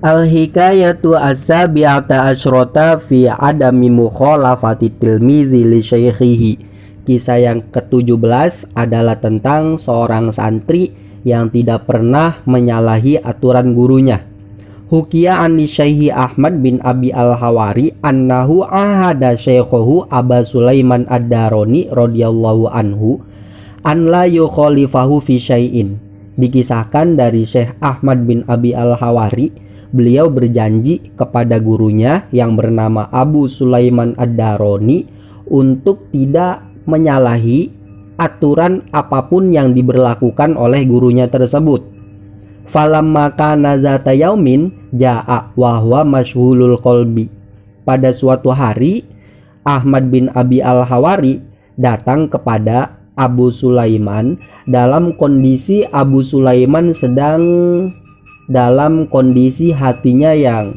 Al-hikayatu as-sabi'ata asyrota fi adami mukhalafati tilmidzi li syaikhihi. Kisah yang ke-17 adalah tentang seorang santri yang tidak pernah menyalahi aturan gurunya. Hukiya an Syekh Ahmad bin Abi Al-Hawari annahu ahada syaikhahu Aba Sulaiman Ad-Darani radhiyallahu anhu an la yukhalifahu fi syai'in. Dikisahkan dari Syekh Ahmad bin Abi Al-Hawari, beliau berjanji kepada gurunya yang bernama Abu Sulaiman Ad-Darani untuk tidak menyalahi aturan apapun yang diberlakukan oleh gurunya tersebut. Falamma kana zata yaumin jaa wa huwa masyhulul qalbi. Pada suatu hari Ahmad bin Abi Al-Hawari datang kepada Abu Sulaiman dalam kondisi Abu Sulaiman sedang dalam kondisi hatinya yang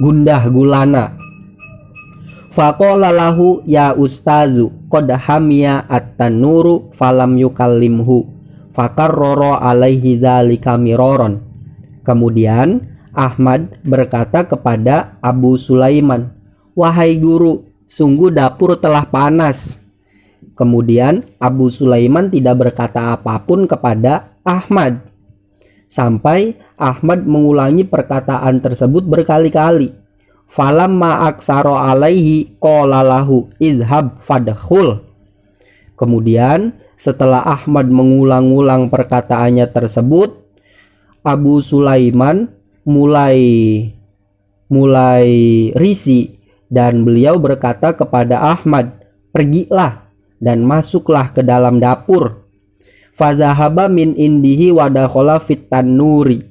gundah gulana. Faqala lahu ya ustazu qad hamiya at-tanuru falam yukallimhu fakarrara alaihi dzalika miraron. Kemudian Ahmad berkata kepada Abu Sulaiman, "Wahai guru, sungguh dapur telah panas." Kemudian Abu Sulaiman tidak berkata apapun kepada Ahmad sampai Ahmad mengulangi perkataan tersebut berkali-kali. Falamma aksaro alaihi qala lahu idhab fadkhul. Kemudian setelah Ahmad mengulang-ulang perkataannya tersebut, Abu Sulaiman mulai risih dan beliau berkata kepada Ahmad, "Pergilah dan masuklah ke dalam dapur." Fazahaba min indihi wa dakhala fit tanuri.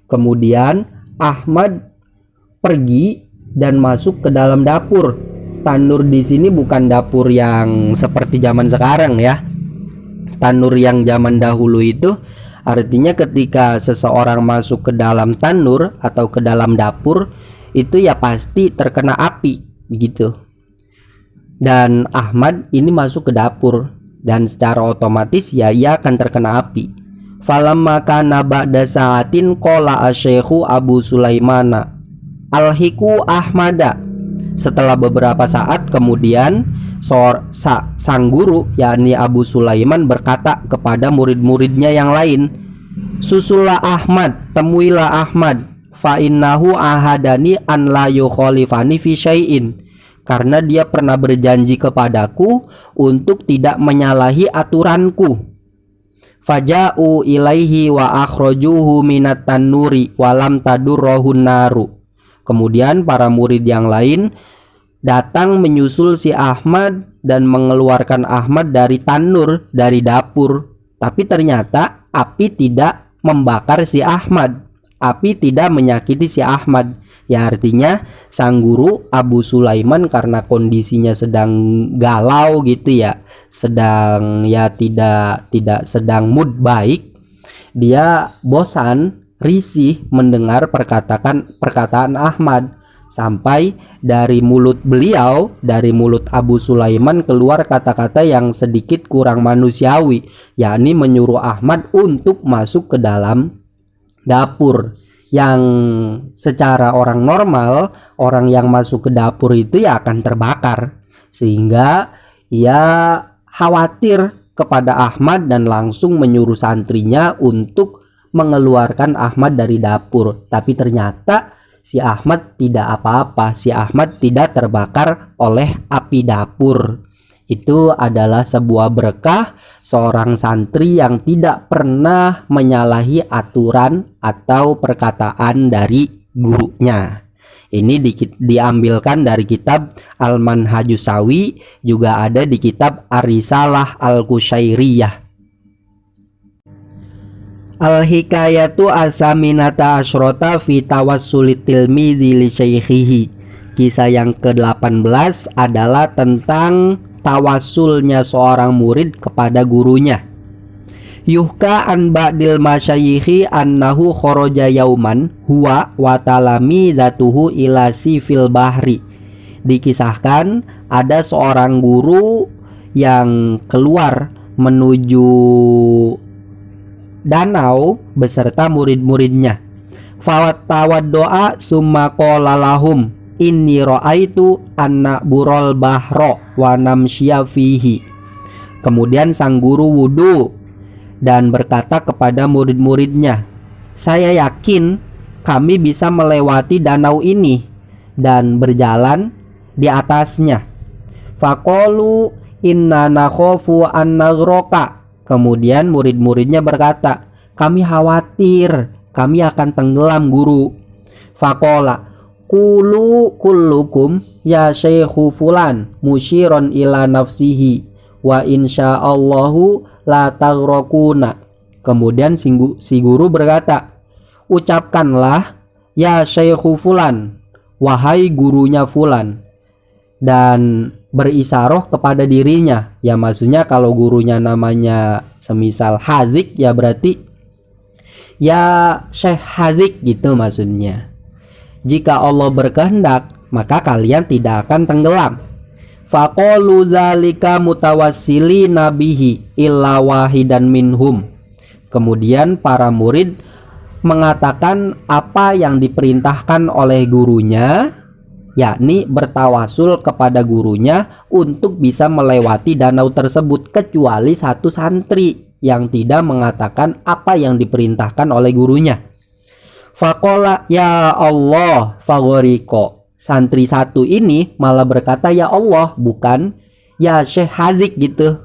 Kemudian Ahmad pergi dan masuk ke dalam dapur. Tanur di sini bukan dapur yang seperti zaman sekarang ya. Tanur yang zaman dahulu itu artinya ketika seseorang masuk ke dalam tanur atau ke dalam dapur itu ya pasti terkena api begitu. Dan Ahmad ini masuk ke dapur dan secara otomatis ya ia akan terkena api. Falamma kana ba'da sa'atin qala asy-syaikhu Abu Sulaimana alhiku Ahmada. Setelah beberapa saat kemudian sang guru yakni Abu Sulaiman berkata kepada murid-muridnya yang lain, "Susullah Ahmad, temuilah Ahmad, fa innahu ahadani an la yukhalifani fi syai'in." Karena dia pernah berjanji kepadaku untuk tidak menyalahi aturanku. Faja'u ilaihi wa akhrajuhu minat tanuri walam tadurrohun naru. Kemudian para murid yang lain datang menyusul si Ahmad dan mengeluarkan Ahmad dari tanur, dari dapur. Tapi ternyata api tidak membakar si Ahmad. Api tidak menyakiti si Ahmad. Ya artinya sang guru Abu Sulaiman karena kondisinya sedang galau gitu ya, sedang ya tidak sedang mood baik, dia bosan, risih mendengar perkataan Ahmad sampai dari mulut beliau, dari mulut Abu Sulaiman keluar kata-kata yang sedikit kurang manusiawi, yakni menyuruh Ahmad untuk masuk ke dalam dapur. Yang secara orang normal, orang yang masuk ke dapur itu ya akan terbakar, sehingga ia khawatir kepada Ahmad dan langsung menyuruh santrinya untuk mengeluarkan Ahmad dari dapur. Tapi ternyata si Ahmad tidak apa-apa, si Ahmad tidak terbakar oleh api dapur. Itu adalah sebuah berkah seorang santri yang tidak pernah menyalahi aturan atau perkataan dari gurunya. Ini diambilkan dari kitab Al-Manhajus Sawi, juga ada di kitab Ar-Risalah Al-Qusyairiyah. Al-hikayatu asaminata asyrota fi tawassulit tilmidzi li syaikhihi. Kisah yang ke-18 adalah tentang tawasulnya seorang murid kepada gurunya. Yuhka an ba'dil masyayikhi annahu kharaja yauman huwa wa talamidatuhu ila sifil bahri. Dikisahkan ada seorang guru yang keluar menuju danau beserta murid-muridnya. Tawaddoa summa qala lahum inni ra'aitu anna burol bahro wa namsya fihi. Kemudian sang guru wudu dan berkata kepada murid-muridnya, saya yakin kami bisa melewati danau ini dan berjalan di atasnya. Faqalu inna nakhofu an naghraqa. Kemudian murid-muridnya berkata, kami khawatir kami akan tenggelam guru. Faqala kullukum ya syekhu fulan musyiron ila nafsihi wa insyaallahu la taghraquna. Kemudian si guru berkata, ucapkanlah ya syekhu fulan, wahai gurunya fulan, dan berisaroh kepada dirinya. Ya maksudnya kalau gurunya namanya semisal Hazik, ya berarti ya Syekh Hazik gitu maksudnya. Jika Allah berkehendak, maka kalian tidak akan tenggelam. Faqalu dzalika mutawassilina bihi illa wahidan minhum. Kemudian para murid mengatakan apa yang diperintahkan oleh gurunya, yakni bertawasul kepada gurunya untuk bisa melewati danau tersebut, kecuali satu santri yang tidak mengatakan apa yang diperintahkan oleh gurunya. Faqala ya Allah faghriqo. Santri satu ini malah berkata ya Allah, bukan ya Syekh Hazik gitu,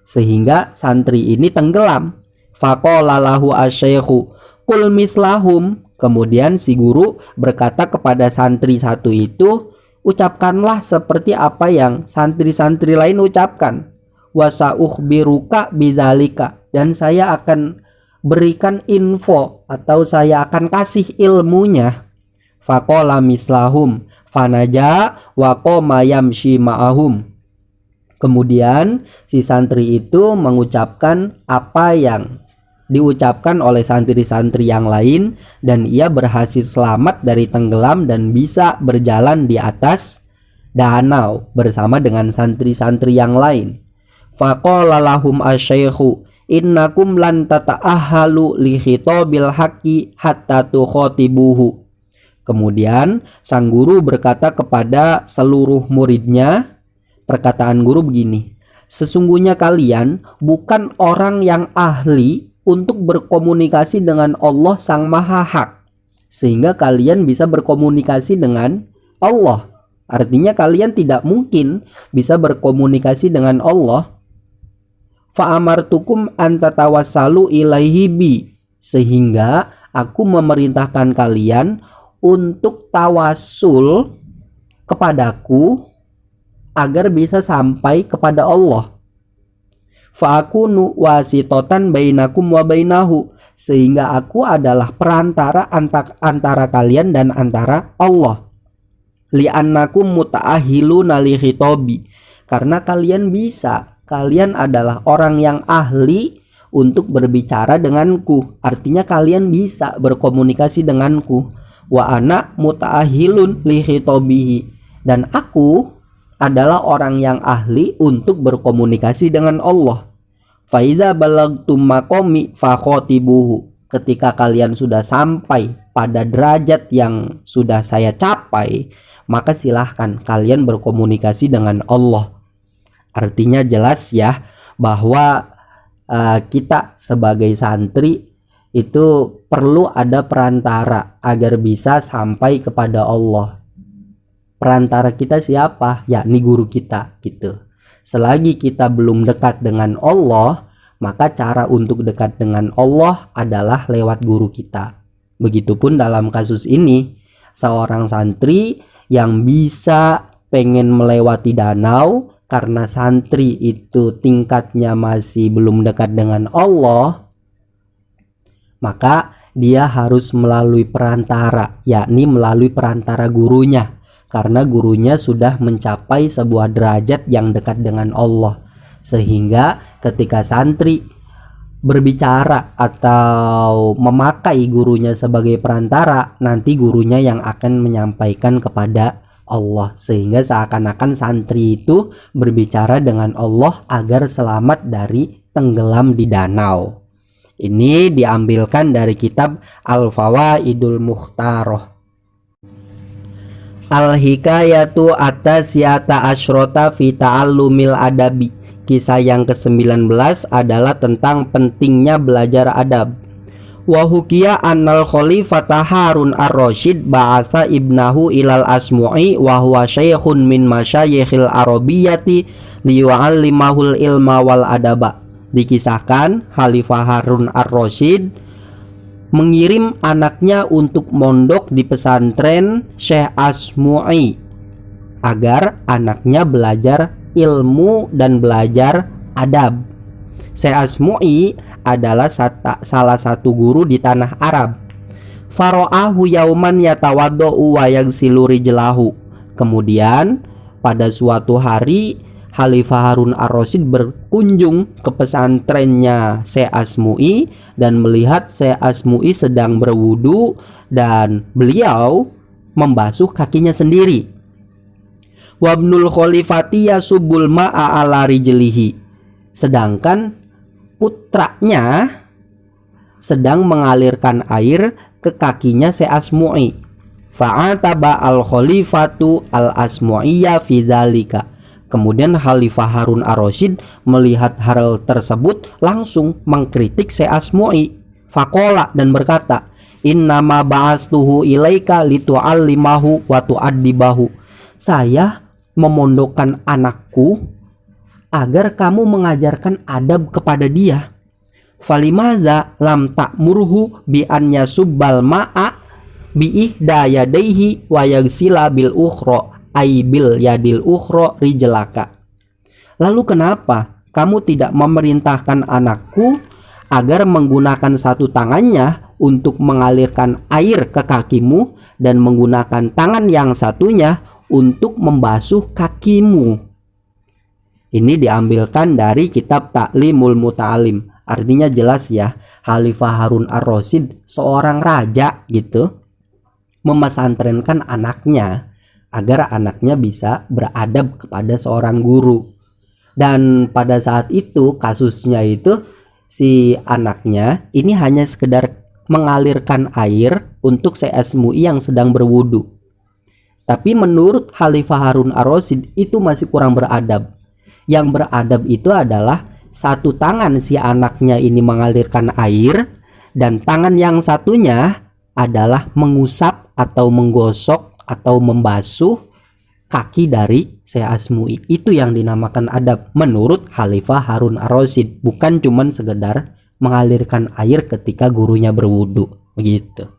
sehingga santri ini tenggelam. Faqala lahu asy-syaikhu qul mislahum. Kemudian si guru berkata kepada santri satu itu, ucapkanlah seperti apa yang santri-santri lain ucapkan. Wa sa'ukhbiruka bidzalika, dan saya akan berikan info atau saya akan kasih ilmunya. Faqala mislahum fanaja wa qama yamshi ma'ahum. Kemudian si santri itu mengucapkan apa yang diucapkan oleh santri-santri yang lain, dan ia berhasil selamat dari tenggelam dan bisa berjalan di atas danau bersama dengan santri-santri yang lain. Faqala lahum asy-syaikhu innakum lan tata'ahhalu li khitabil haqqi hatta tukhatibuhu. Kemudian sang guru berkata kepada seluruh muridnya, perkataan guru begini, sesungguhnya kalian bukan orang yang ahli untuk berkomunikasi dengan Allah Sang Maha Hak, sehingga kalian bisa berkomunikasi dengan Allah. Artinya kalian tidak mungkin bisa berkomunikasi dengan Allah. Fa'amartukum an tatawassalu ilaihi bi, sehingga aku memerintahkan kalian untuk tawasul kepadaku agar bisa sampai kepada Allah. Fa'akunu wasitotan bainakum wa bainahu, sehingga aku adalah perantara antara kalian dan antara Allah. Li'annakum muta'ahiluna li khitabi, karena kalian adalah orang yang ahli untuk berbicara denganku. Artinya kalian bisa berkomunikasi denganku. Wa ana muta'ahilun li khitabihi, dan aku adalah orang yang ahli untuk berkomunikasi dengan Allah. Faiza balagtum maqami fakhatibuhu, ketika kalian sudah sampai pada derajat yang sudah saya capai, maka silahkan kalian berkomunikasi dengan Allah. Artinya jelas ya bahwa kita sebagai santri itu perlu ada perantara agar bisa sampai kepada Allah. Perantara kita siapa? Yakni guru kita gitu. Selagi kita belum dekat dengan Allah, maka cara untuk dekat dengan Allah adalah lewat guru kita. Begitupun dalam kasus ini, seorang santri yang bisa pengen melewati danau karena santri itu tingkatnya masih belum dekat dengan Allah, maka dia harus melalui perantara, yakni melalui perantara gurunya, karena gurunya sudah mencapai sebuah derajat yang dekat dengan Allah, sehingga ketika santri berbicara atau memakai gurunya sebagai perantara, nanti gurunya yang akan menyampaikan kepada Allah, sehingga seakan-akan santri itu berbicara dengan Allah agar selamat dari tenggelam di danau. Ini diambilkan dari kitab Al-Fawaidul Mukhtaroh. Al-Hikayatu Atasyata Asyrota fi Ta'allumil Adabi. Kisah yang ke-19 adalah tentang pentingnya belajar adab. Wa hukiya annal khalifata Harun ar-Rasyid ba'atha ibnahu ilal Asmu'i wa huwa syaikhun min masyayikhil arabiyyati liyu'allimahul ilma wal adaba. Dikisahkan Khalifah Harun ar-Rasyid mengirim anaknya untuk mondok di pesantren Syekh Asmu'i agar anaknya belajar ilmu dan belajar adab. Syekh Asmu'i adalah salah satu guru di tanah Arab. Faro'ahu yauman yatawadda'u wa yaghsilu rijlahu. Kemudian pada suatu hari Khalifah Harun ar-Rasyid berkunjung ke pesantrennya Syekh Asmu'i dan melihat Syekh Asmu'i sedang berwudu dan beliau membasuh kakinya sendiri. Wabnul khalifati yasubbul ma'a ala rijlihi. Sedangkan putranya sedang mengalirkan air ke kakinya Syekh Asmu'i. Fa'ataba al-khalifatu al-Asmu'iyya fi dzalika. Kemudian Khalifah Harun ar-Rasyid melihat hal tersebut langsung mengkritik Syekh Asmu'i. Faqala dan berkata, "Innama ba'astuhu ilaika litu'allimahu wa tu'addibahu." Saya memondokkan anakku agar kamu mengajarkan adab kepada dia. Falimadza lam ta'murhu bi an yasubbal ma'a bi ihda yadayhi wa yaghsila bil ukhra aibil yadil ukhra rijlaka. Lalu kenapa kamu tidak memerintahkan anakku agar menggunakan satu tangannya untuk mengalirkan air ke kakimu dan menggunakan tangan yang satunya untuk membasuh kakimu? Ini diambilkan dari kitab Ta'limul Muta'alim. Artinya jelas ya, Khalifah Harun ar-Rasyid seorang raja gitu memesantrenkan anaknya agar anaknya bisa beradab kepada seorang guru. Dan pada saat itu kasusnya itu si anaknya ini hanya sekedar mengalirkan air untuk Syekh Asmu'i yang sedang berwudu. Tapi menurut Khalifah Harun ar-Rasyid itu masih kurang beradab. Yang beradab itu adalah satu tangan si anaknya ini mengalirkan air dan tangan yang satunya adalah mengusap atau menggosok atau membasuh kaki dari Syekh Asmu'i. Itu yang dinamakan adab menurut Khalifah Harun ar-Rasyid, bukan cuman sekedar mengalirkan air ketika gurunya berwudu begitu.